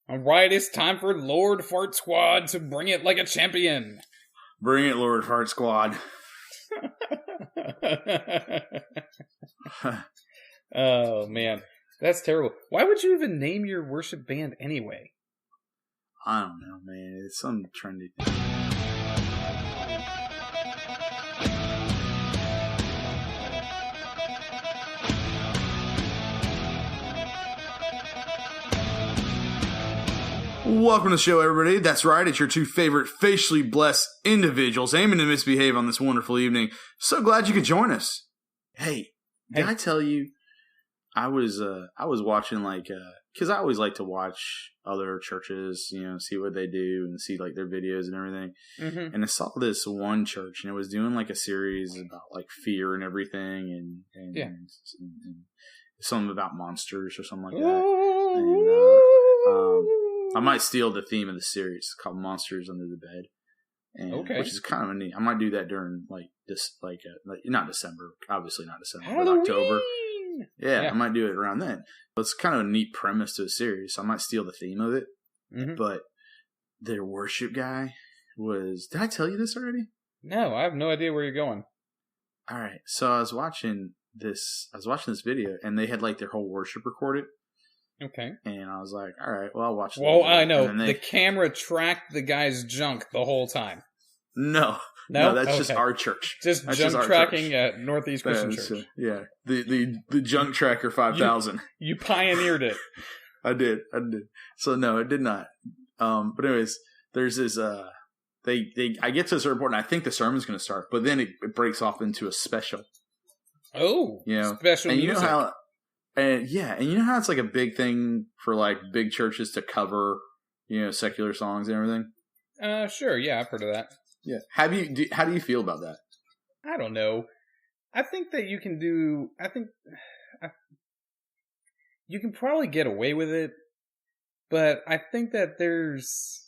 All right, it's time for Lord Fart Squad to bring it like a champion. Bring it, Lord Fart Squad. Oh, man. That's terrible. Why would you even name your worship band anyway? I don't know, man. It's some trendy thing. Welcome to the show, everybody. That's right. It's your two favorite facially blessed individuals aiming to misbehave on this wonderful evening. So glad you could join us. Hey, did I tell you I was watching because I always like to watch other churches, see what they do and see like their videos and everything. Mm-hmm. And I saw this one church and it was doing like a series about like fear and everything and something about monsters or something like that. And, I might steal the theme of the series. It's called Monsters Under the Bed. And, which is kind of neat. I might do that during not December, obviously not December, Halloween! But October. Yeah, I might do it around then. But it's kind of a neat premise to a series, so I might steal the theme of it. Mm-hmm. But their worship guy did I tell you this already? No, I have no idea where you're going. All right, so I was watching this video, and they had like their whole worship recorded. Okay. And I was like, all right, well, I'll watch this. Well, I know. The camera tracked the guy's junk the whole time. No, that's just our church. Just that's junk just tracking at Northeast Christian Church. Yeah, the junk tracker 5000. You pioneered it. I did. So no, it did not. But anyways, there's this. I get to a certain point, and I think the sermon's going to start, but then it breaks off into a special. Oh, special and music. You know how. And you know how it's like a big thing for like big churches to cover, secular songs and everything? Sure, yeah, I've heard of that. Yeah. How do you feel about that? I don't know. I think that you can you can probably get away with it, but I think that there's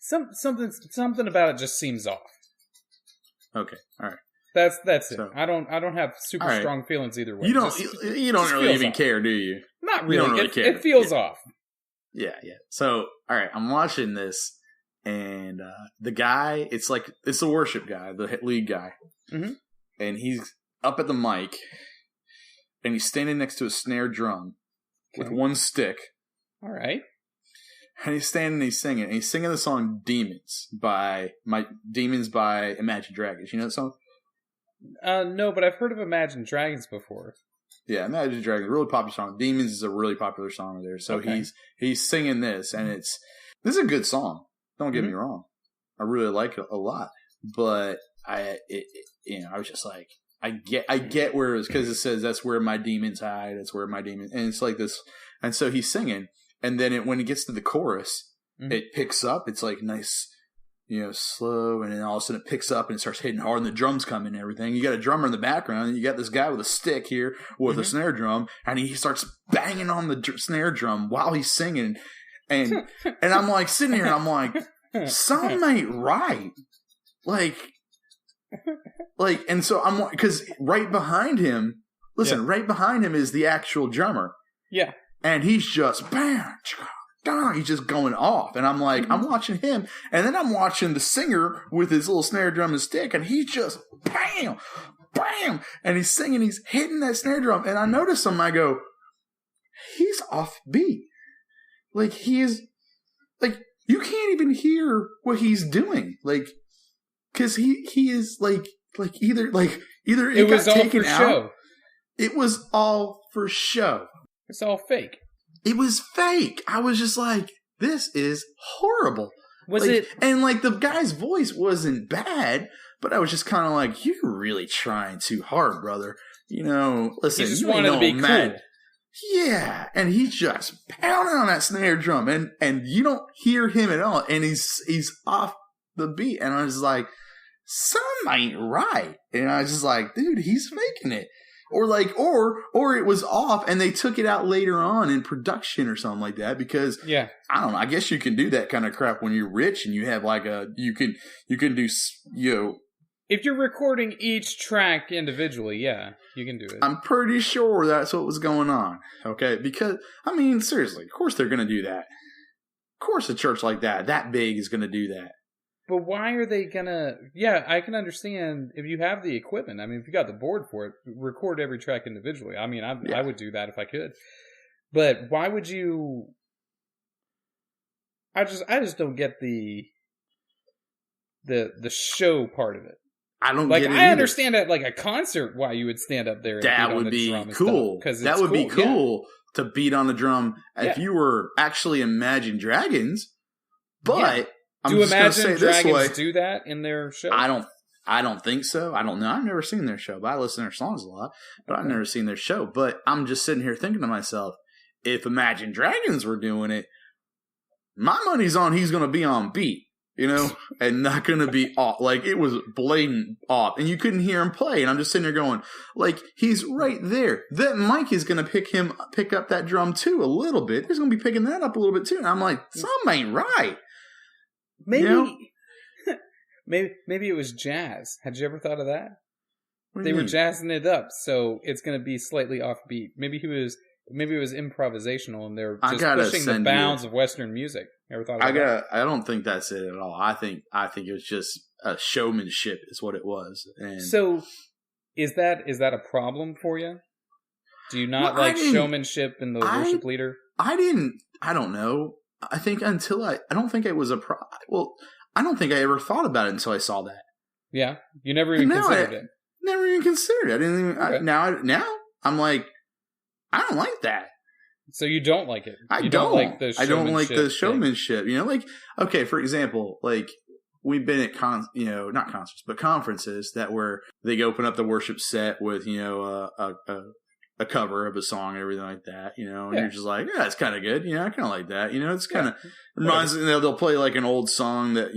something about it just seems off. Okay, all right. That's it. So, I don't have super strong feelings either way. You don't really even care, do you? Not really. You don't really care. It feels off. Yeah. So, all right, I'm watching this, and the guy, it's the worship guy, the lead guy, mm-hmm. And he's up at the mic, and he's standing next to a snare drum with one stick. All right. And he's standing and he's singing. And he's singing the song Demons by Imagine Dragons. You know that song? No, but I've heard of Imagine Dragons before. Yeah, Imagine Dragons, really popular song. Demons is a really popular song there. So he's singing this, and this is a good song. Don't get me wrong. I really like it a lot. But I was just like, I get where it was, because it says that's where my demons hide. That's where my demons, and it's like this. And so he's singing, and then when it gets to the chorus, it picks up. It's like nice. Slow, and then all of a sudden it picks up and it starts hitting hard, and the drums come in and everything. You got a drummer in the background, and you got this guy with a stick here with a snare drum, and he starts banging on the snare drum while he's singing. And I'm like sitting here, and I'm like, something ain't right. And so I'm like, because right behind him, right behind him is the actual drummer. Yeah. And he's just bam. He's just going off. And I'm like, I'm watching him. And then I'm watching the singer with his little snare drum and stick. And he's just bam, bam. And he's singing, he's hitting that snare drum. And I notice him, I go, he's off beat. Like, he is, like, you can't even hear what he's doing. Like, because he is either it was got all taken for out. Show. It was all for show. It's all fake. It was fake. I was just like, this is horrible. Was it? And the guy's voice wasn't bad, but I was just kind of like, you're really trying too hard, brother. Listen, he just wanted to be cool. Yeah. And he's just pounding on that snare drum, and you don't hear him at all. And he's off the beat. And I was like, something ain't right. And I was just like, dude, he's faking it. Or it was off and they took it out later on in production or something like that, because I don't know. I guess you can do that kind of crap when you're rich and you have you can do If you're recording each track individually, yeah, you can do it. I'm pretty sure that's what was going on. Okay, because I mean, seriously, of course they're going to do that. Of course, a church like that big, is going to do that. But why are they gonna? Yeah, I can understand if you have the equipment. I mean, if you got the board for it, record every track individually. I mean, I would do that if I could. But why would you? I just don't get the show part of it. I don't like. get it I either. understand at like a concert why you would stand up there. And that beat would on the be drum and cool. Because that would be cool yeah. to beat on the drum if you were actually Imagine Dragons. But I'm do just Imagine Dragons way, do that in their show? I don't think so. I don't know. I've never seen their show, but I listen to their songs a lot. But I've never seen their show. But I'm just sitting here thinking to myself, if Imagine Dragons were doing it, my money's on he's going to be on beat. You know, and not going to be off. Like, it was blatant off. And you couldn't hear him play. And I'm just sitting there going, like, he's right there. That mic is going to pick up that drum, too, a little bit. He's going to be picking that up a little bit, too. And I'm like, something ain't right. Maybe, you know? maybe it was jazz. Had you ever thought of that? They were jazzing it up, so it's going to be slightly offbeat. Maybe it was improvisational, and they're just pushing the bounds of Western music. Ever thought about that? I don't think that's it at all. I think it was just a showmanship is what it was. And so, is that a problem for you? Do you not like showmanship in the worship leader? I don't know. I think I don't think it was a problem. Well, I don't think I ever thought about it until I saw that. Yeah, you never even considered it. Never even considered it. I didn't even. Okay. Now I'm like, I don't like that. So you don't like it. I don't like the showmanship. I don't like the showmanship. You know, like, okay, for example, like we've been at not concerts, but conferences that where they open up the worship set with, a cover of a song and everything like that, and you're just like, yeah, it's kind of good. I kind of like that. It's kind of reminds me, they'll play like an old song that,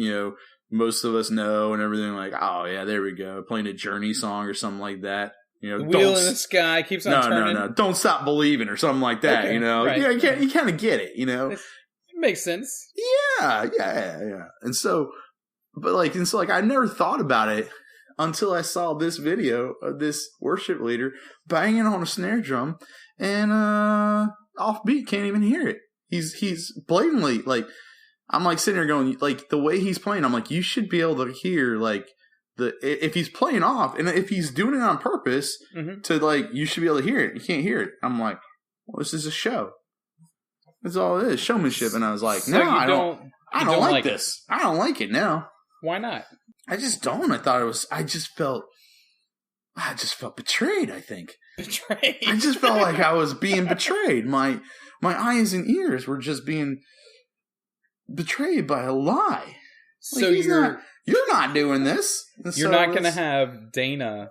most of us know and everything, like, oh yeah, there we go. Playing a Journey song or something like that. The wheel in the sky keeps on turning. No. Don't Stop Believing or something like that, Right. Yeah, you kind of get it, It makes sense. Yeah. And so I never thought about it until I saw this video of this worship leader banging on a snare drum and offbeat, can't even hear it. He's blatantly, like, I'm like sitting there going, like, the way he's playing, I'm like, you should be able to hear, like, if he's playing off and if he's doing it on purpose to, like, you should be able to hear it. You can't hear it. I'm like, well, this is a show. That's all it is, showmanship. And I was like, so no, I don't like this. I don't like it now. Why not? I just don't. I just felt betrayed, I think. Betrayed? I just felt like I was being betrayed. My eyes and ears were just being betrayed by a lie. So you're not doing this. You're not going to have Dana.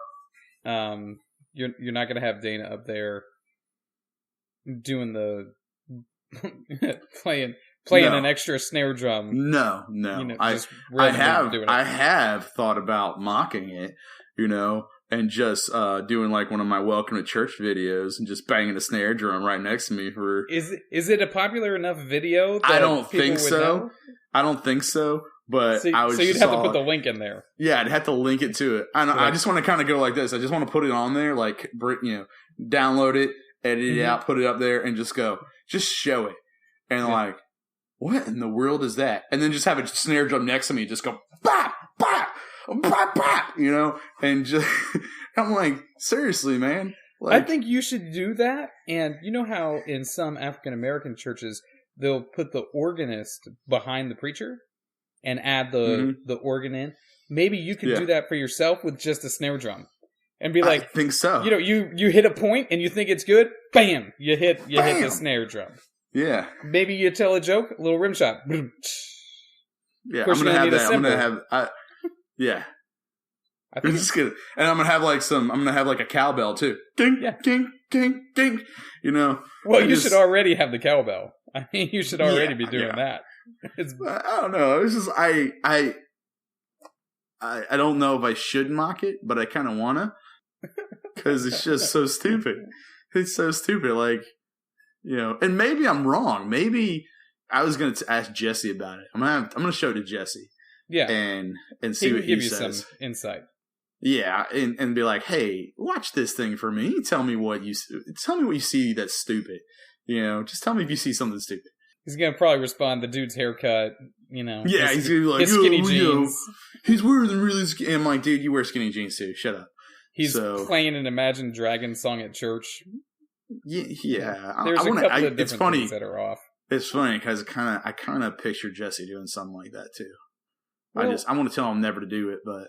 You're not going to have Dana up there doing the playing an extra snare drum. No. I have thought about mocking it, and just doing like one of my Welcome to Church videos and just banging a snare drum right next to me for. Is it a popular enough video? I don't think so. I don't think so. But you'd have to put the link in there. Yeah, I'd have to link it to it. I just want to kind of go like this. I just want to put it on there, like, download it, edit it out, put it up there, and just show it. And like, what in the world is that? And then just have a snare drum next to me, just go bop, bop, bop, bop, and just, I'm like, seriously, man. Like, I think you should do that. And you know how in some African American churches, they'll put the organist behind the preacher and add the organ in. Maybe you can do that for yourself with just a snare drum, and be like, I think so. You hit a point and you think it's good. Bam! You hit the snare drum. Yeah. Maybe you tell a joke, a little rim shot. Yeah, I'm gonna have that. Yeah. I'm just gonna, and I'm gonna have like a cowbell too. Ding, ding, ding, ding. Well, you should already have the cowbell. I mean, you should already be doing that. I don't know. It's just I don't know if I should mock it, but I kind of wanna, because it's just so stupid. It's so stupid. Like, and maybe I'm wrong. Maybe I was gonna ask Jesse about it. I'm gonna show it to Jesse. Yeah, and see what he says. Give you some insight. Yeah, and be like, hey, watch this thing for me. Tell me what you see that's stupid. Just tell me if you see something stupid. He's gonna probably respond, the dude's haircut, Yeah, he's gonna be like, his skinny jeans. He's wearing really skinny. I'm like, dude, you wear skinny jeans too. Shut up. He's playing an Imagine Dragons song at church. Yeah. There's a couple of different things that are off. It's funny because I kind of picture Jesse doing something like that too. Well, I want to tell him never to do it, but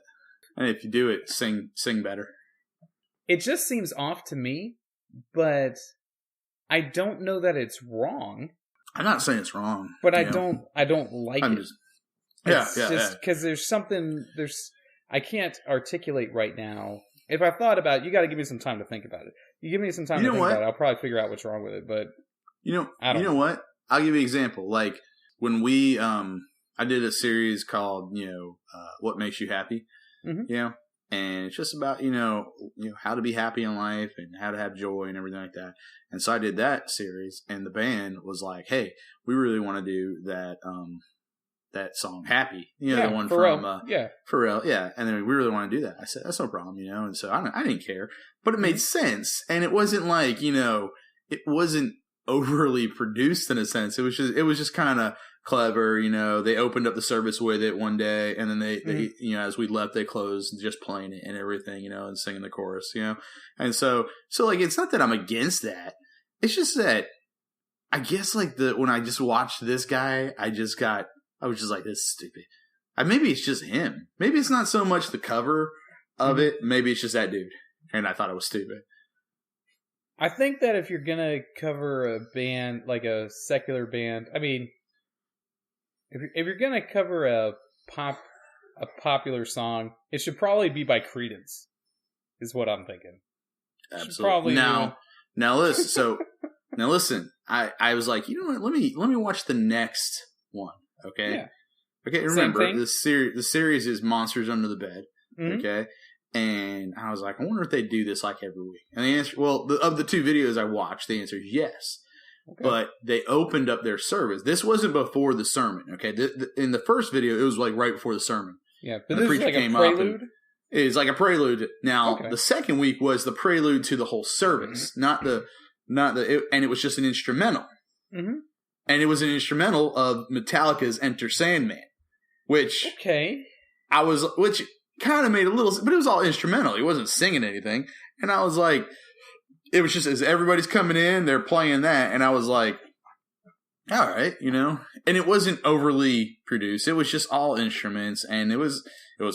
and if you do it, sing better. It just seems off to me, but I don't know that it's wrong. I'm not saying it's wrong, but I don't like it. Just because there's something I can't articulate right now. If I thought about it, you got to give me some time to think about it. You give me some time to think about it, I'll probably figure out what's wrong with it. But I don't know what? I'll give you an example. Like when we I did a series called What Makes You Happy. Mm-hmm. And it's just about how to be happy in life and how to have joy and everything like that. And so I did that series, and the band was like, "Hey, we really want to do that song Happy, the one Pharrell. from Pharrell, yeah." And then we really want to do that. I said, "That's no problem," And so I didn't care, but it made sense, and it wasn't like it wasn't overly produced in a sense. It was just kind of clever. They opened up the service with it one day, and then they as we left, they closed just playing it and everything, and singing the chorus, And so like, it's not that I'm against that. It's just that I guess like when I just watched this guy, I was just like, this is stupid. Maybe it's just him. Maybe it's not so much the cover of it. Maybe it's just that dude. And I thought it was stupid. I think that if you're gonna cover a band, like a secular band, I mean, if you're gonna cover a popular song, it should probably be by Creedence, is what I'm thinking. Absolutely. Now listen. I was like, you know what? Let me watch the next one. Okay. Yeah. Okay. Remember, the series is Monsters Under the Bed. Mm-hmm. Okay. And I was like, I wonder if they do this like every week. And the answer, of the two videos I watched, the answer is yes. Okay. But they opened up their service. This wasn't before the sermon. Okay. In the first video, it was like right before the sermon. Yeah. But this is like a prelude? It's like a prelude. Now, the second week was the prelude to the whole service, and it was just an instrumental. Mm-hmm. And it was an instrumental of Metallica's Enter Sandman, which kind of made a little, but it was all instrumental. He wasn't singing anything. And I was like, it was just as everybody's coming in, they're playing that. And I was like, all right, and it wasn't overly produced. It was just all instruments, and it was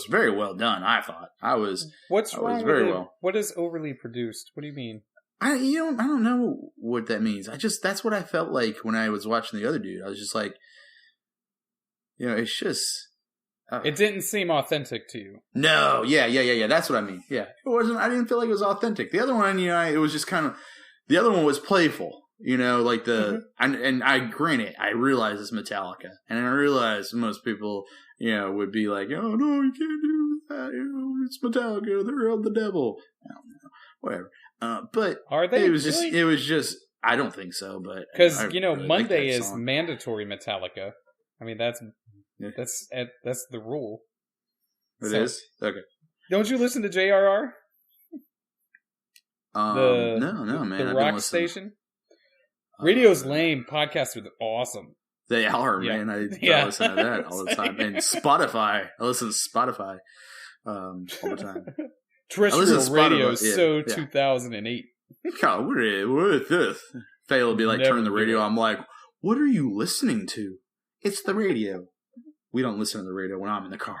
very well done. I thought What's wrong with it? What is overly produced? What do you mean? I don't know what that means. That's what I felt like when I was watching the other dude. I was just like, it's just. It didn't seem authentic to you. No, yeah. That's what I mean. Yeah, it wasn't. I didn't feel like it was authentic. The other one, it was just kind of. The other one was playful. Like and I granted, I realize it's Metallica, and I realize most people, would be like, oh no, you can't do that. It's Metallica. They're of the devil. I don't know, whatever. But are they? It was just. I don't think so, but because really Monday is mandatory Metallica. I mean, that's the rule. It is? Okay. Don't you listen to JRR? No, man. The rock station. Radio's lame. Podcasts are awesome. They are, man. I listen to that all the time. And Spotify. I listen to Spotify all the time. Terrestrial radio is so 2008. God, what is this? Faye will be like, turn the radio. I'm like, what are you listening to? It's the radio. We don't listen to the radio when I'm in the car.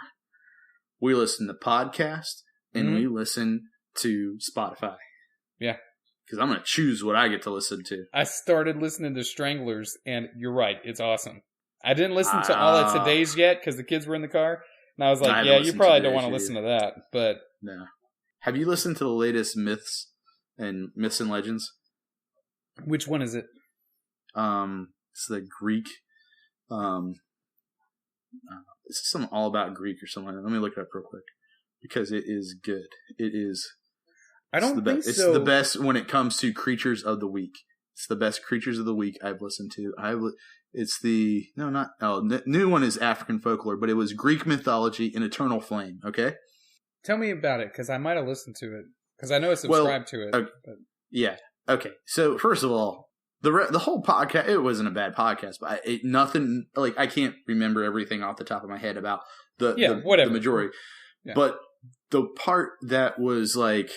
We listen to podcasts and we listen to Spotify. Yeah. Because I'm going to choose what I get to listen to. I started listening to Stranglers, and you're right. It's awesome. I didn't listen to all of Today's yet because the kids were in the car. And I was like, you probably don't want to listen to that. But no. Have you listened to the latest Myths and Legends? Which one is it? It's the Greek. It's something all about Greek or something. Let me look it up real quick because it is good. It is. I don't think so. It's the best when it comes to creatures of the week. It's the best creatures of the week I've listened to. It's the new one is African folklore, but it was Greek mythology in eternal flame. Okay, Tell me about it, because I might have listened to it. Because I know I subscribed to it. Okay. Yeah. Okay. So first of all, the whole podcast, it wasn't a bad podcast, but nothing, like, I can't remember everything off the top of my head about the majority. Yeah. But the part that was like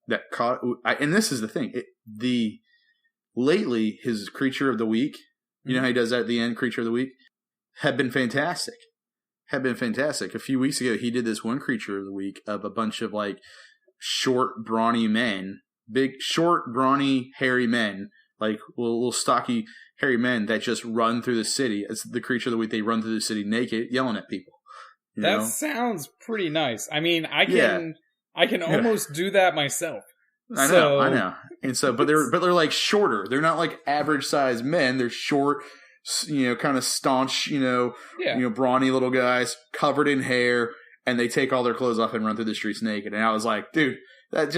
that caught, and this is the thing, lately his Creature of the Week, you know how he does that at the end, Creature of the Week, have been fantastic. A few weeks ago, he did this one Creature of the Week of a bunch of like short, brawny men, big, short, brawny, hairy men, like little stocky, hairy men that just run through the city. It's the Creature of the Week. They run through the city naked, yelling at people. That sounds pretty nice. I mean, I can almost do that myself. I know. And so, but they're like shorter. They're not like average sized men. They're short, kind of staunch, brawny little guys covered in hair, and they take all their clothes off and run through the streets naked. And I was like, dude, that's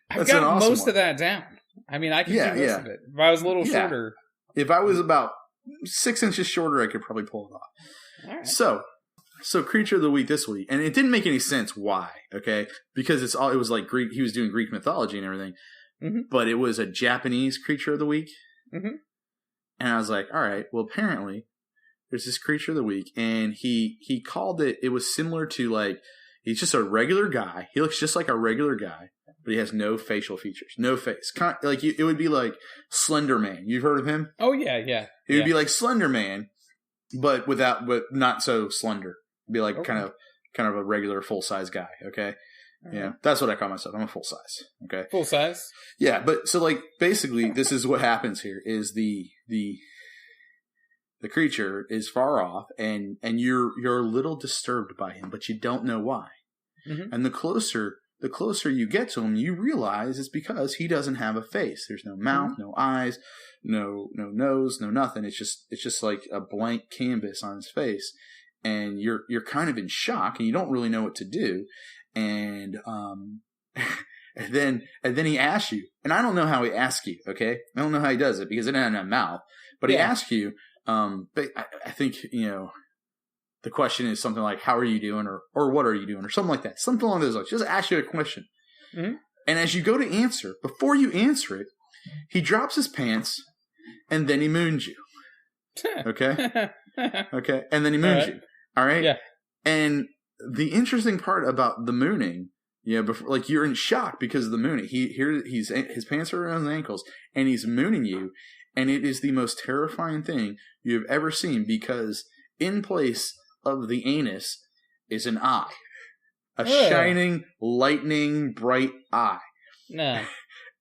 I've got awesome most of that down. I mean, I can do most of it. If I was a little shorter. If I was about 6 inches shorter, I could probably pull it off. All right. So Creature of the Week this week, and it didn't make any sense why, okay? Because it was like Greek, he was doing Greek mythology and everything, but it was a Japanese Creature of the Week. Mm-hmm. And I was like, all right, well, apparently there's this Creature of the Week, and he called it was similar to, like, he's just a regular guy. He looks just like a regular guy, but he has no facial features, no face. Kind of, like, it would be like Slender Man. You've heard of him? Oh, yeah. It would be like Slender Man, but not so slender. Be like kind of a regular full size guy, okay? Yeah, that's what I call myself. I'm a full size, okay? Full size. Yeah, but so like basically, this is what happens here: is the creature is far off, and you're a little disturbed by him, but you don't know why. Mm-hmm. And the closer you get to him, you realize it's because he doesn't have a face. There's no mouth, no eyes, no nose, no nothing. It's just like a blank canvas on his face. And you're kind of in shock, and you don't really know what to do, and and then he asks you, and I don't know how he asks you, okay? I don't know how he does it because it doesn't have a mouth, but he asks you. But I think the question is something like, "How are you doing?" or "What are you doing?" or something like that, something along those lines. Just ask you a question, and as you go to answer, before you answer it, he drops his pants, and then he moons you. Okay, okay, and then he moons you. All right. Yeah. And the interesting part about the mooning, before, like, you're in shock because of the mooning. His pants are around his ankles, and he's mooning you, and it is the most terrifying thing you've ever seen, because in place of the anus is an eye, a shining, lightning bright eye. No.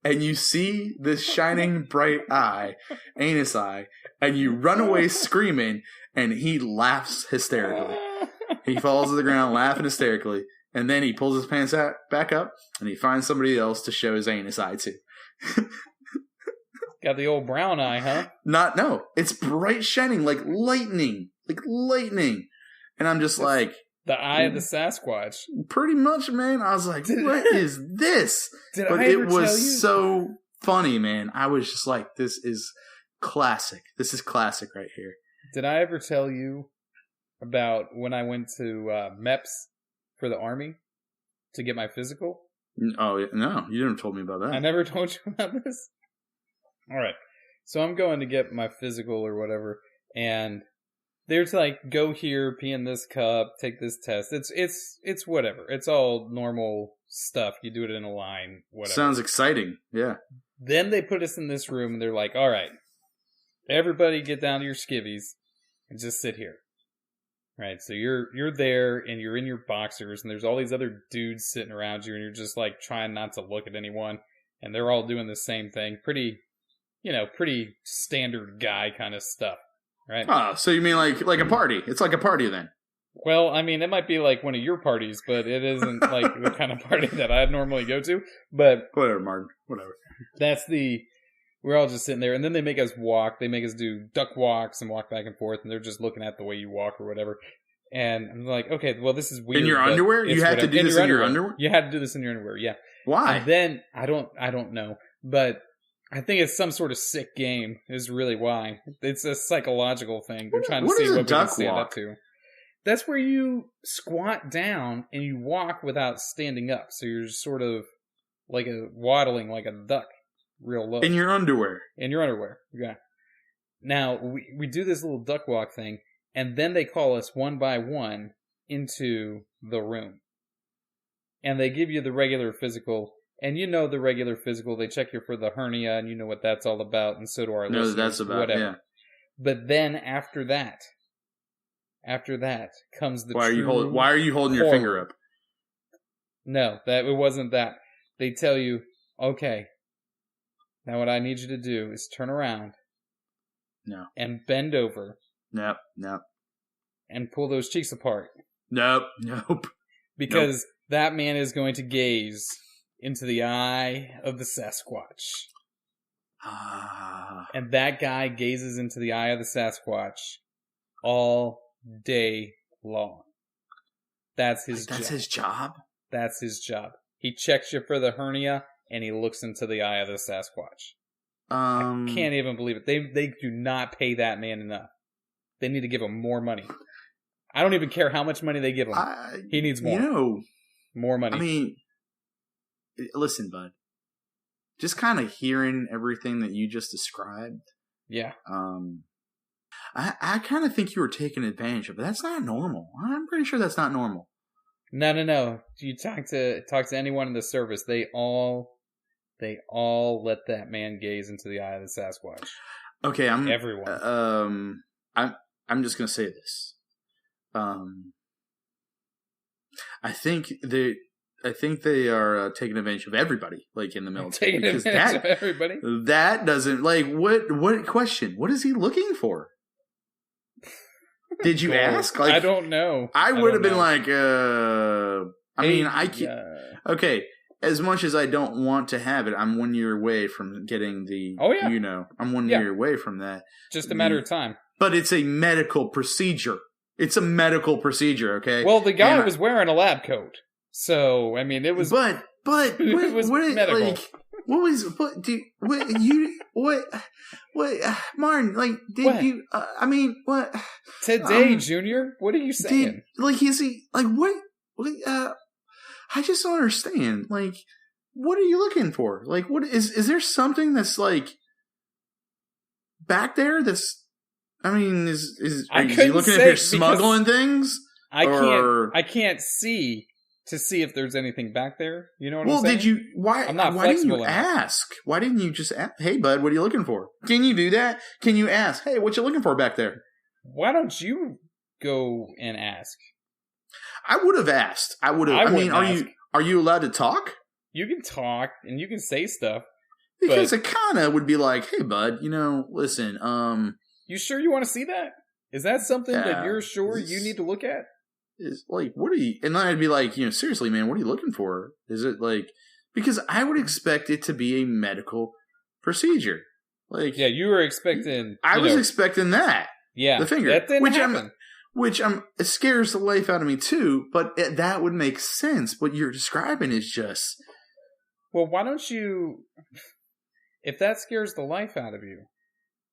And you see this shining bright eye, anus eye, and you run away screaming, and he laughs hysterically. He falls to the ground laughing hysterically, and then he pulls his pants back up, and he finds somebody else to show his anus eye to. Got the old brown eye, huh? No, it's bright shining like lightning. And I'm just like... The eye of the Sasquatch. Pretty much, man. I was like, what is this? But it was so funny, man. I was just like, this is classic. This is classic right here. Did I ever tell you about when I went to MEPS for the Army to get my physical? Oh, no. You didn't tell me about that. I never told you about this? All right. So I'm going to get my physical or whatever, and there's like, go here, pee in this cup, take this test. It's whatever. It's all normal stuff. You do it in a line, whatever. Sounds exciting. Yeah. Then they put us in this room, and they're like, all right, everybody get down to your skivvies and just sit here. Right? So you're there, and you're in your boxers, and there's all these other dudes sitting around you, and you're just like trying not to look at anyone, and they're all doing the same thing. Pretty standard guy kind of stuff. Right. Oh, so you mean like a party? It's like a party then. Well, I mean, it might be like one of your parties, but it isn't like the kind of party that I'd normally go to. But whatever, Martin. Whatever. We're all just sitting there, and then they make us walk. They make us do duck walks and walk back and forth, and they're just looking at the way you walk or whatever. And I'm like, okay, well, this is weird. In your underwear? You had to do this in your underwear? You had to do this in your underwear, yeah. Why? And then I don't know, but I think it's some sort of sick game is really why. It's a psychological thing. They're trying to see what we can stand up to. That's where you squat down and you walk without standing up. So you're just sort of like waddling like a duck, real low. In your underwear. Yeah. Now, we do this little duck walk thing, and then they call us one by one into the room. And they give you the regular physical, and you know the regular physical. They check you for the hernia, and you know what that's all about, and so do our listeners. No, that's about, whatever. Yeah. But then after that comes the Why are you holding your finger up? No, it wasn't that. They tell you, okay, now what I need you to do is turn around. No. And bend over. Nope. And pull those cheeks apart. Nope. Because that man is going to gaze into the eye of the Sasquatch. And that guy gazes into the eye of the Sasquatch all day long. That's his job. That's his job? That's his job. He checks you for the hernia, and he looks into the eye of the Sasquatch. I can't even believe it. They do not pay that man enough. They need to give him more money. I don't even care how much money they give him. He needs more. More money. I mean, listen, bud. Just kind of hearing everything that you just described. Yeah. I kind of think you were taking advantage of it. That's not normal. I'm pretty sure that's not normal. No. You talk to anyone in the service, they all let that man gaze into the eye of the Sasquatch. Okay, everyone. I'm just gonna say this. I think they are taking advantage of everybody, like in the military. Taking advantage of everybody. That doesn't what question? What is he looking for? Did you ask? I don't know. I would have been like, I can't. Okay. As much as I don't want to have it, I'm 1 year away from getting the. Oh yeah. I'm 1 year away from that. Just a matter of time. But it's a medical procedure. It's a medical procedure. Okay. Well, the guy was wearing a lab coat, so I mean, it was. But it was medical. Martin? Like, did what? You? What? Today, Junior. What are you saying? Is he like what? I just don't understand. Like, what are you looking for? Like, what is there something that's like back there? That's, are you looking if you're smuggling things? I can't see to see if there's anything back there. You know what I'm saying? Why didn't you ask? Why didn't you just ask, hey, bud, what are you looking for? Can you do that? Can you ask, hey, what you looking for back there? Why don't you go and ask? I would have asked. I would have. Are you allowed to talk? You can talk and you can say stuff. Because it kind of would be like, hey, bud, listen. You sure you want to see that? Is that something that you're sure you need to look at? Is like, what are you? And then I'd be like, seriously, man, what are you looking for? Is it like, because I would expect it to be a medical procedure. Like, yeah, you were expecting. I was expecting that. Yeah, the finger, that didn't happen. It scares the life out of me too, but that would make sense. What you're describing is just... Well, why don't you... If that scares the life out of you,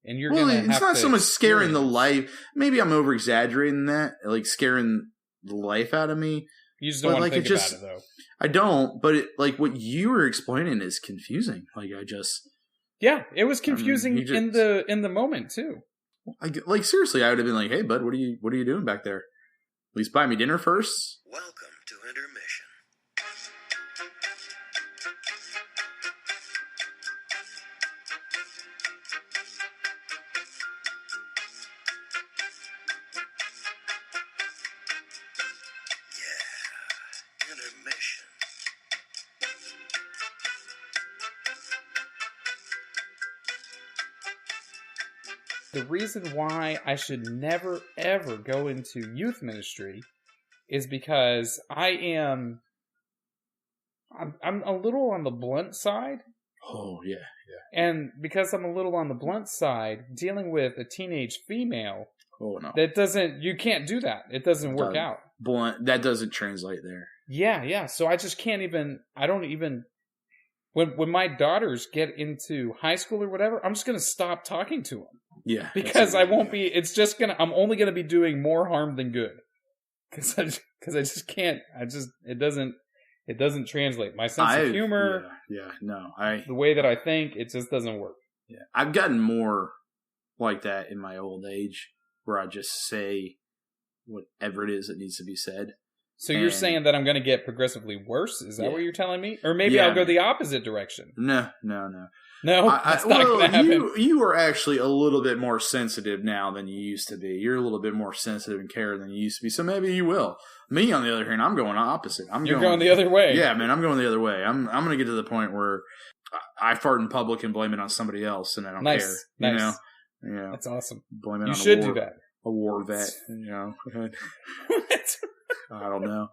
and you're it's not so much scaring the life... Maybe I'm over-exaggerating that, like scaring the life out of me. You just don't want to think about it, though. I don't, but what you were explaining is confusing. Yeah, it was confusing in the moment, too. Seriously, I would have been like, "Hey, bud, what are you doing back there? At least buy me dinner first." Welcome to intermission. Yeah, intermission. The reason why I should never, ever go into youth ministry is because I'm a little on the blunt side. Oh, yeah. And because I'm a little on the blunt side, dealing with a teenage female, oh no, you can't do that. It doesn't work out. Blunt, that doesn't translate there. Yeah. So I just can't even, when my daughters get into high school or whatever, I'm just going to stop talking to them. Yeah. Because I won't be, I'm only going to be doing more harm than good. because I just can't. It doesn't translate. My sense of humor, the way that I think, it just doesn't work. Yeah, I've gotten more like that in my old age, where I just say whatever it is that needs to be said. So you're saying that I'm going to get progressively worse? Is that what you're telling me? Or maybe I'll go the opposite direction? No. No, that's not going to happen. You are actually a little bit more sensitive now than you used to be. You're a little bit more sensitive and care than you used to be. So maybe you will. Me, on the other hand, I'm going opposite. You're going the other way. Yeah, man, I'm going the other way. I'm going to get to the point where I fart in public and blame it on somebody else, and I don't care. Nice. You know, that's awesome. Blame it you on should do that. A war vet. You know. What? I don't know.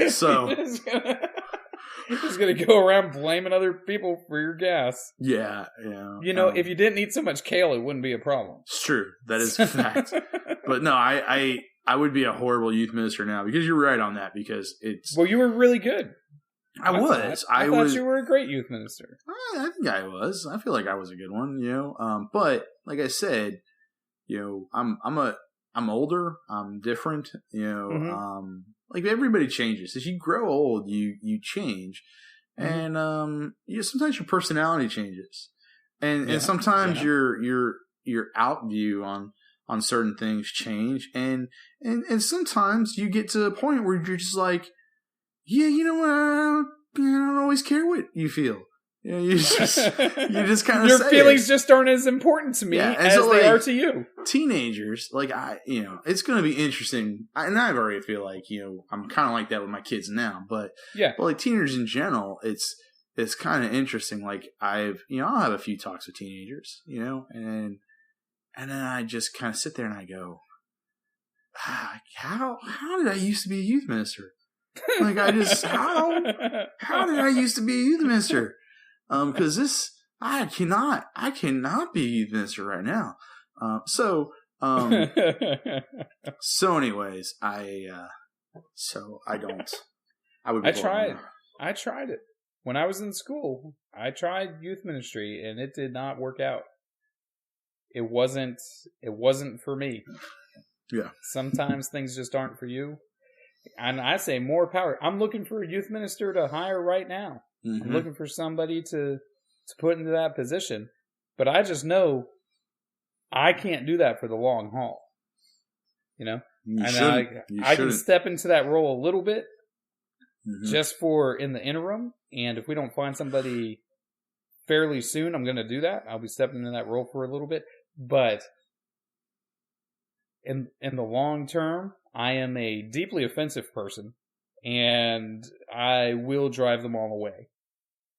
So you're just gonna go around blaming other people for your gas. Yeah. You know, if you didn't eat so much kale, it wouldn't be a problem. It's true. That is a fact. But no, I would be a horrible youth minister now, because you're right on that. Because it's you were really good. I thought you were a great youth minister. I think I was. I feel like I was a good one. You know, but like I said, you know, I'm older. I'm different. You know, like everybody changes. As you grow old, you change, and you know, sometimes your personality changes, and sometimes your out view on certain things change, and sometimes you get to a point where you're just like, yeah, you know what, I don't always care what you feel. You know, you just kind of your feelings just aren't as important to me as they are to you. Teenagers, like you know, it's going to be interesting. And I already feel like, you know, I'm kind of like that with my kids now, but like teenagers in general, it's kind of interesting. Like I'll have a few talks with teenagers, you know, and then I just kind of sit there and I go, how did I used to be a youth minister? Like how did I used to be a youth minister? Because I cannot be a youth minister right now. So anyways, I tried it when I was in school. I tried youth ministry and it did not work out. It wasn't for me. Yeah. Sometimes things just aren't for you. And I say more power. I'm looking for a youth minister to hire right now. I'm looking for somebody to put into that position. But I just know I can't do that for the long haul. You know? I can step into that role a little bit just for in the interim. And if we don't find somebody fairly soon, I'm going to do that. I'll be stepping into that role for a little bit. But in the long term, I am a deeply offensive person, and I will drive them all away.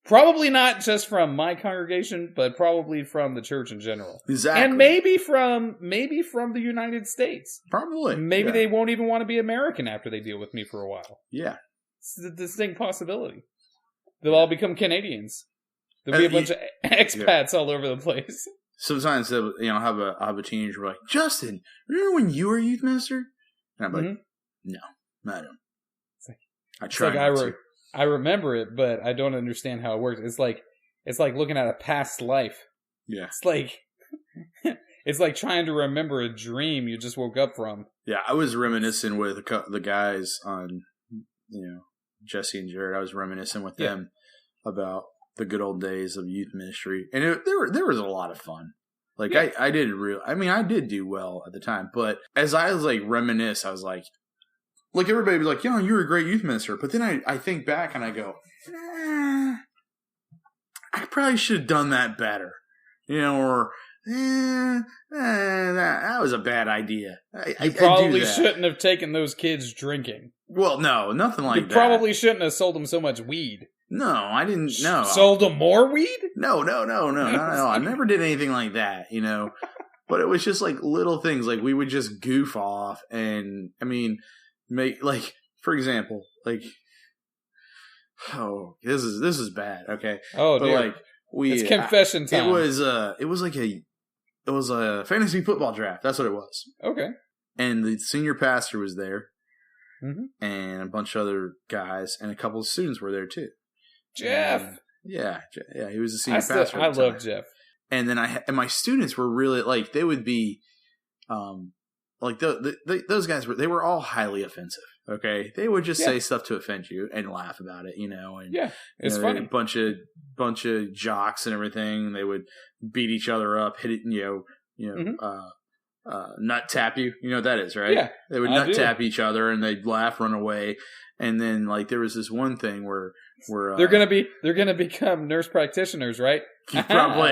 Probably not just from my congregation, but probably from the church in general. Exactly. And maybe from the United States. Probably. Maybe they won't even want to be American after they deal with me for a while. Yeah. It's a distinct possibility. They'll all become Canadians. There'll be a bunch of expats all over the place. Sometimes they'll, have a teenager like, Justin, remember when you were a youth minister? And I'm like, no, I don't. I try. I remember it, but I don't understand how it works. It's like looking at a past life. Yeah. It's like trying to remember a dream you just woke up from. Yeah, I was reminiscing with the guys on, Jesse and Jared. I was reminiscing with them about the good old days of youth ministry, and there was a lot of fun. Like I did do well at the time, but as I was like reminisce, I was like everybody would be like, you were a great youth minister. But then I think back and I go, I probably should have done that better, or that was a bad idea. You probably shouldn't have taken those kids drinking. Well, no, nothing like that. You probably shouldn't have sold them so much weed. No, I didn't. No, sold them more weed? No. I never did anything like that, But it was just like little things, like we would just goof off, and make for example, this is bad, okay? Oh, but dear. It's confession time. It was a fantasy football draft. That's what it was. Okay. And the senior pastor was there, and a bunch of other guys, and a couple of students were there too. Jeff. And, yeah, he was a senior pastor. I love Jeff. And then my students were really they would be, like those guys were all highly offensive. Okay, they would just say stuff to offend you and laugh about it, and it's funny. A bunch of jocks and everything. They would beat each other up, hit it, nut tap you. You know what that is, right? Yeah, they would nut tap each other and they'd laugh, run away, and then like there was this one thing where they're gonna become nurse practitioners, right? Probably.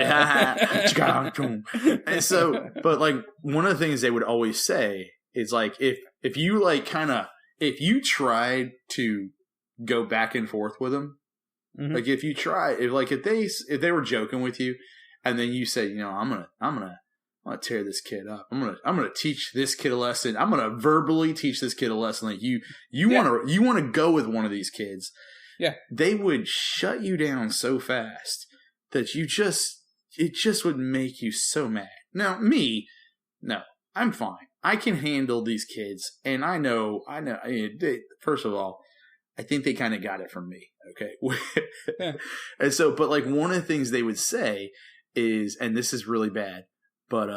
And so, but like one of the things they would always say is like if you like if you tried to go back and forth with them, like if they were joking with you, and then you say, I'm gonna tear this kid up. I'm gonna teach this kid a lesson. I'm gonna verbally teach this kid a lesson. Like you want to go with one of these kids. Yeah, they would shut you down so fast that it just would make you so mad. Now no, I'm fine. I can handle these kids, and I know. First of all, I think they kind of got it from me. Okay, and so, but like one of the things they would say is, and this is really bad, but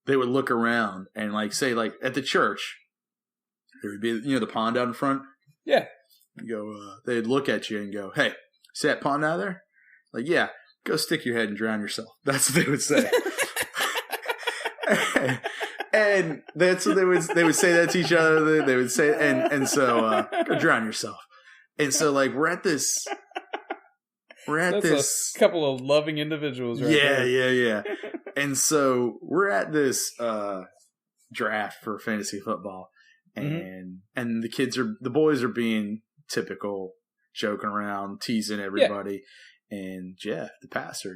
they would look around and like say, like at the church, there would be the pond out in front. Yeah, they'd look at you and go, "Hey, see that pond out there? Like, yeah, go stick your head and drown yourself." That's what they would say. And that's what they would say that to each other. They would say, and so go drown yourself. And so like we're at this a couple of loving individuals, right? Yeah. And so we're at this draft for fantasy football, and the boys are being typical, joking around, teasing everybody, and Jeff, the pastor,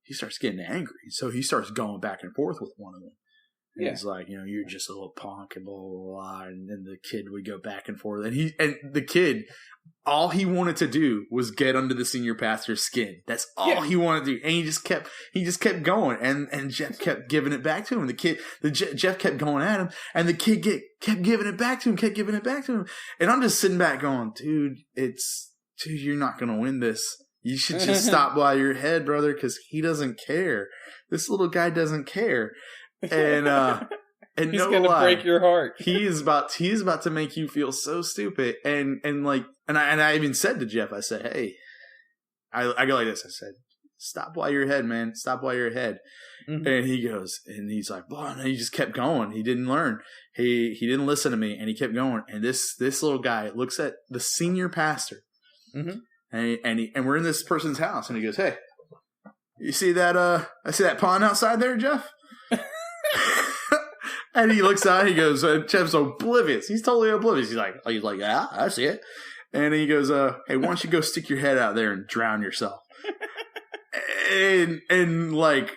he starts getting angry, so he starts going back and forth with one of them. And he's like, you're just a little punk and blah, blah, blah. And then the kid would go back and forth. And the kid, all he wanted to do was get under the senior pastor's skin. That's all he wanted to do. And he just kept going. And Jeff kept giving it back to him. Jeff kept going at him. And the kid kept giving it back to him, And I'm just sitting back going, dude, you're not going to win this. You should just stop while you're ahead, brother, because he doesn't care. This little guy doesn't care. And he's gonna break your heart. He is about to make you feel so stupid. And I even said to Jeff, I said, hey, I go like this. I said, stop while you're ahead, man. Stop while you're ahead. Mm-hmm. And he goes, and he's like, well, and he just kept going. He didn't learn. He didn't listen to me, and he kept going. And this little guy looks at the senior pastor, and we're in this person's house, and he goes, hey, you see that? I see that pond outside there, Jeff. And he looks out, he goes, Jeff's oblivious. He's totally oblivious. He's like, yeah, I see it. And he goes, hey, why don't you go stick your head out there and drown yourself? and like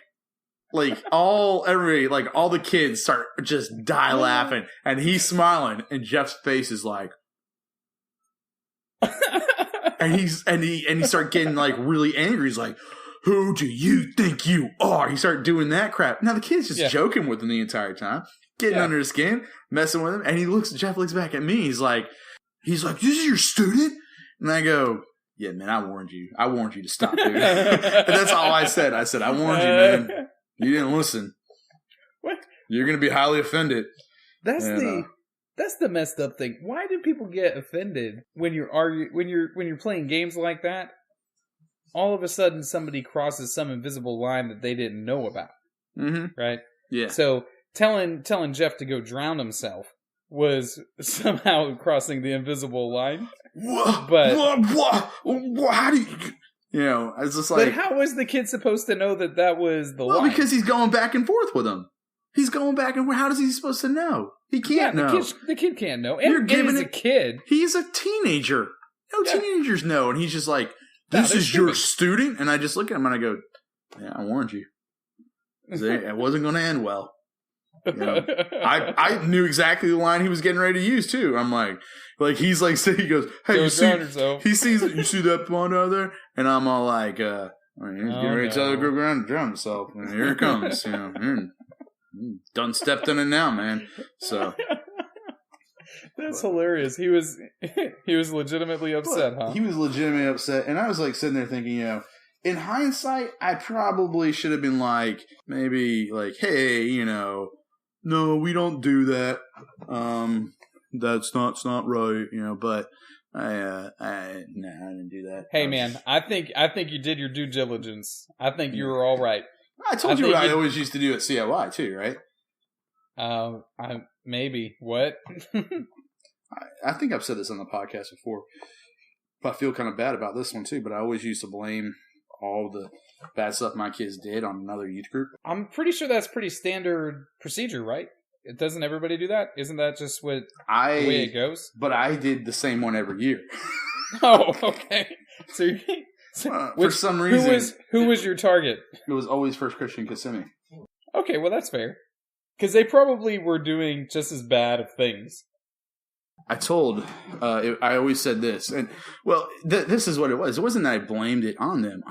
all the kids start just die laughing, and he's smiling, and Jeff's face is like, and he started getting like really angry. He's like, who do you think you are? He started doing that crap. Now the kid's just joking with him the entire time, getting under his skin, messing with him. And Jeff looks back at me. He's like, this is your student? And I go, yeah, man, I warned you. I warned you to stop, dude. And that's all I said. I said, I warned you, man. You didn't listen. What? You're going to be highly offended. That's the messed up thing. Why do people get offended when you're playing games like that? All of a sudden, somebody crosses some invisible line that they didn't know about, right? Yeah. So telling Jeff to go drown himself was somehow crossing the invisible line. But how do you? It's just like. But how was the kid supposed to know that was the line? Well, because he's going back and forth with him. He's going back and forth. How is he supposed to know? He can't know. The kid can't know. And he's a kid. He's a teenager. No teenagers know, and he's just like. This is your student? And I just look at him and I go, yeah, I warned you. It wasn't going to end well. I knew exactly the line he was getting ready to use, too. I'm like he's like, he goes, hey, you see that pond out there? And I'm all like, he's getting ready to tell the girl to drown himself. And here it comes. Done stepped in it now, man. So. That's hilarious. He was legitimately upset, huh? He was legitimately upset, and I was like sitting there thinking, in hindsight, I probably should have been like, maybe like, hey, no, we don't do that. That's not right, but I didn't do that. Hey, man, I think you did your due diligence. I think you were all right. I told you what I always used to do at CIY too, right? Maybe. What? I think I've said this on the podcast before. I feel kind of bad about this one too, but I always used to blame all the bad stuff my kids did on another youth group. I'm pretty sure that's pretty standard procedure, right? Doesn't everybody do that? Isn't that just the way it goes? But I did the same one every year. Oh, okay. So for some reason, who was your target? It was always First Christian Kissimmee. Okay, well that's fair. Because they probably were doing just as bad of things. I always said this, and this is what it was. It wasn't that I blamed it on them.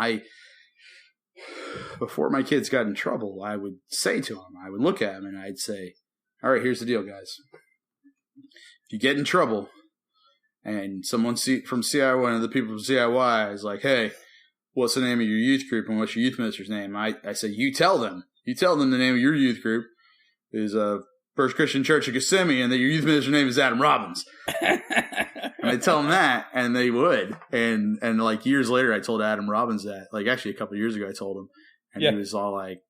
Before my kids got in trouble, I would say to them, I would look at them and I'd say, all right, here's the deal, guys. If you get in trouble and someone from CIY, one of the people from CIY is like, hey, what's the name of your youth group and what's your youth minister's name? I said, you tell them the name of your youth group is First Christian Church of Kissimmee, and that your youth minister's name is Adam Robbins. And I tell them that, and they would. And like years later, I told Adam Robbins that. Like actually a couple of years ago, I told him, and he was all like,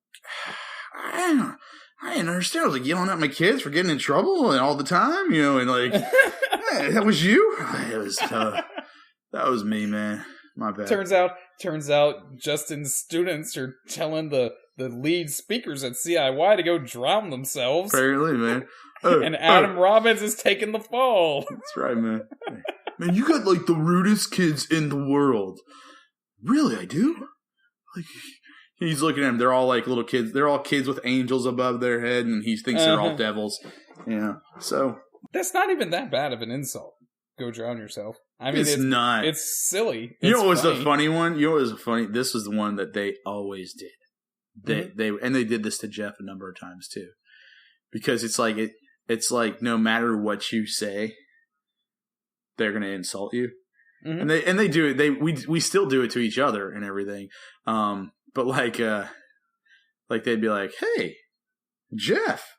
I didn't understand. I was like yelling at my kids for getting in trouble and all the time, and like, hey, that was you? That was me, man. My bad. Turns out Justin's students are telling the lead speakers at CIY to go drown themselves. Apparently, man. And Adam Robbins is taking the fall. That's right, man. Man, you got like the rudest kids in the world. Really, I do? Like, he's looking at them. They're all like little kids. They're all kids with angels above their head, and he thinks they're all devils. Yeah. So that's not even that bad of an insult. Go drown yourself. I mean, it's not. It's silly. You know what was the funny one? This was the one that they always did. They did this to Jeff a number of times too, because it's like no matter what you say, they're gonna insult you, and they do it. We still do it to each other and everything. But like they'd be like, "Hey, Jeff,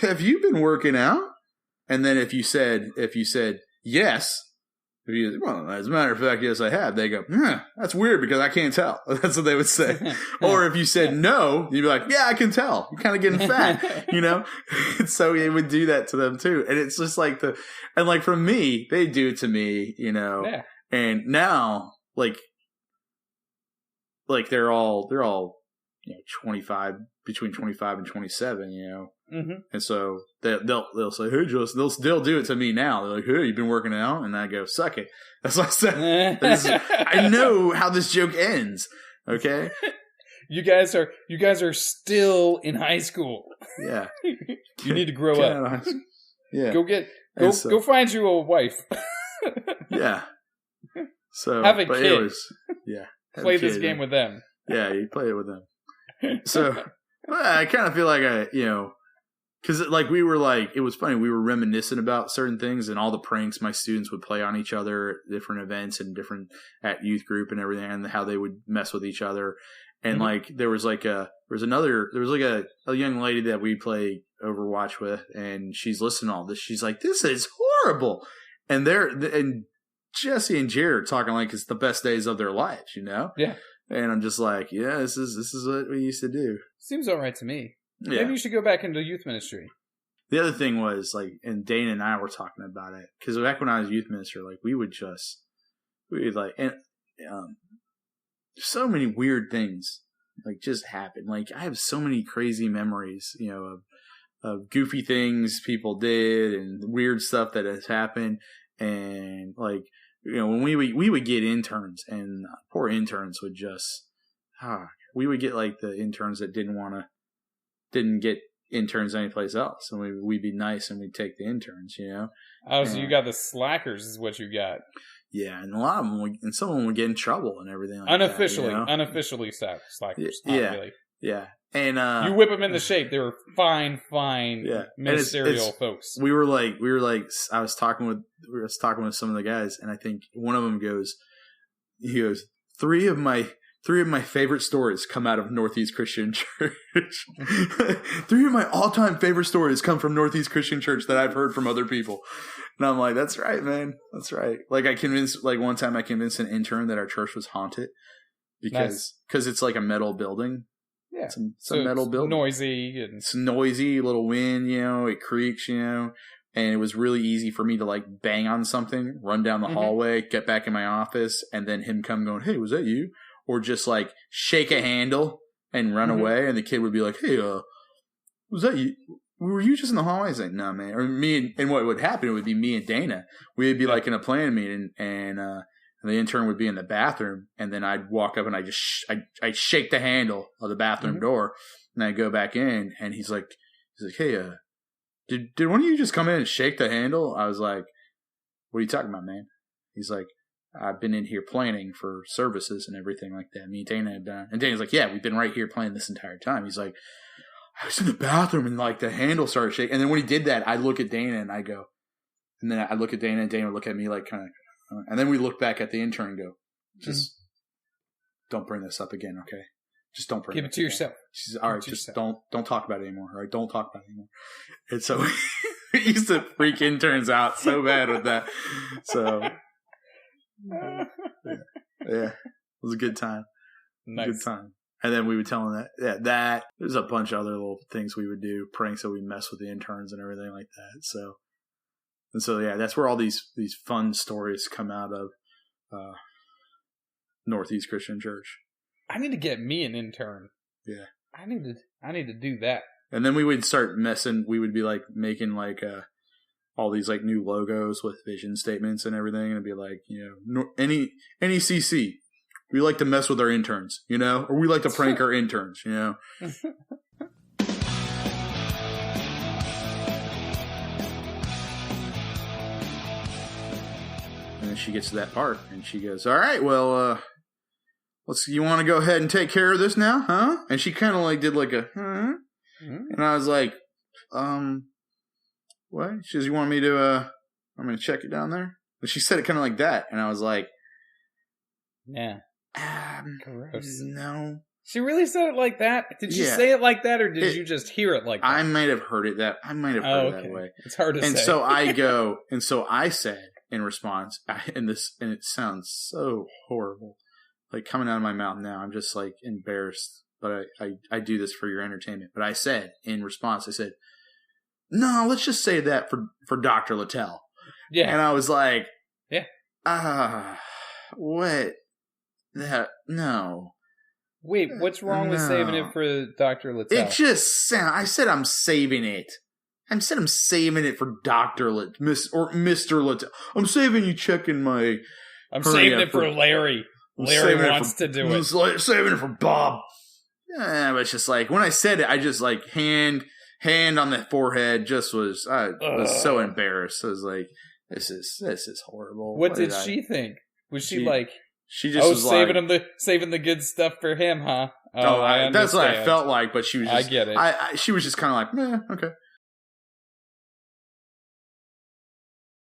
have you been working out?" And then if you said yes. Well, as a matter of fact, yes, I have. They go, that's weird because I can't tell. That's what they would say. Or if you said no, you'd be like, yeah, I can tell. You're kind of getting fat, And so they would do that to them too. And it's just like and like for me, they do it to me, Yeah. And now, like they're all 25, between 25 and 27, And so they'll say, hey, Justin, they'll do it to me now. They're like, hey, you've been working out? And I go, suck it. That's what I said. I know how this joke ends. Okay. You guys are still in high school. Yeah. You need to grow up. Yeah. Go find you a wife. Yeah. So have a kid. Play this game with them. Yeah, you play it with them. So I kind of feel like because like it was funny. We were reminiscing about certain things and all the pranks my students would play on each other at different events and at youth group and everything, and how they would mess with each other. And like there was a young lady that we play Overwatch with, and she's listening to all this. She's like, "This is horrible," and Jesse and Jared are talking like it's the best days of their lives, Yeah. And I'm just like, yeah, this is what we used to do. Seems all right to me. Yeah. Maybe you should go back into youth ministry. The other thing was like, and Dana and I were talking about it because back when I was youth minister, like so many weird things like just happen. Like I have so many crazy memories, of goofy things people did and weird stuff that has happened, and like. When we would get interns, and poor interns would just, we would get like the interns that didn't get interns anyplace else, and we'd be nice and we'd take the interns, Oh, so you got the slackers is what you got. Yeah, and a lot of them, and some of them would get in trouble and everything like unofficially slackers. Yeah, really. Yeah. And you whip them into shape. They were fine, ministerial folks. We were like, I was talking with some of the guys, and I think one of them goes, 3 of my 3 of my favorite stories come out of Northeast Christian Church. 3 of my all-time favorite stories come from Northeast Christian Church that I've heard from other people. And I'm like, that's right, man. That's right. Like one time I convinced an intern that our church was haunted because it's like a metal building. Yeah. It's a metal building. Noisy. It's noisy, little wind, it creaks, and it was really easy for me to like bang on something, run down the hallway, get back in my office, and then him come going, hey, was that you? Or just like shake a handle and run away, and the kid would be like, hey, was that you? Were you just in the hallway? I was like, no, man. Or and what would happen, it would be me and Dana. We'd be like in a planning meeting, and the intern would be in the bathroom, and then I'd walk up and I'd shake the handle of the bathroom door, and I'd go back in, and he's like, hey, did one of you just come in and shake the handle? I was like, what are you talking about, man? He's like, I've been in here planning for services and everything like that. Me and Dana had done. And Dana's like, yeah, we've been right here planning this entire time. He's like, I was in the bathroom and like the handle started shaking. And then when he did that, I look at Dana and I go, and then I look at Dana and Dana would look at me like kind of, and then we look back at the intern and go, just don't bring this up again, okay? Just don't bring it up. Give it to yourself. She's all right, just don't talk about it anymore, all right? Don't talk about it anymore. And so we used to freak interns out so bad with that. So yeah, it was a good time. Nice. Good time. And then we would tell them that there's a bunch of other little things we would do, pranks that we mess with the interns and everything like that. So yeah, that's where all these fun stories come out of Northeast Christian Church. I need to get me an intern. Yeah, I need to do that. And then we would start messing. We would be like making like all these like new logos with vision statements and everything, and it'd be like, any CC. We like to mess with our interns, or we like to prank our interns, And then she gets to that part, and she goes, all right, well, you want to go ahead and take care of this now, huh? And she kind of like did like a, and I was like, what? She says, you want me to, I'm going to check it down there? But she said it kind of like that, and I was like, yeah. Gross. No. She really said it like that? Did she say it like that, or did you just hear it like that? I might have heard it that way. It's hard to say. And so I go, and so I said in response, and it sounds so horrible, like coming out of my mouth now. I'm just like embarrassed, but I do this for your entertainment. But I said in response, I said, no, let's just say that for Dr. Littell. Yeah. And I was like, what? That no. Wait, what's wrong with saving it for Dr. Littell? It just sounds. I said I'm saving it. I said I'm saving it for Dr. Mr. Littell. I'm saving you checking my. I'm saving it for Larry. Larry wants to do it. Saving it for Bob. Yeah, but it's just like when I said it, I just like hand on the forehead. Just was so embarrassed. I was like, this is horrible. What did she think? Was she like? She just was saving the good stuff for him, huh? That's what I felt like, but she was just... I get it. She was just kind of like, okay.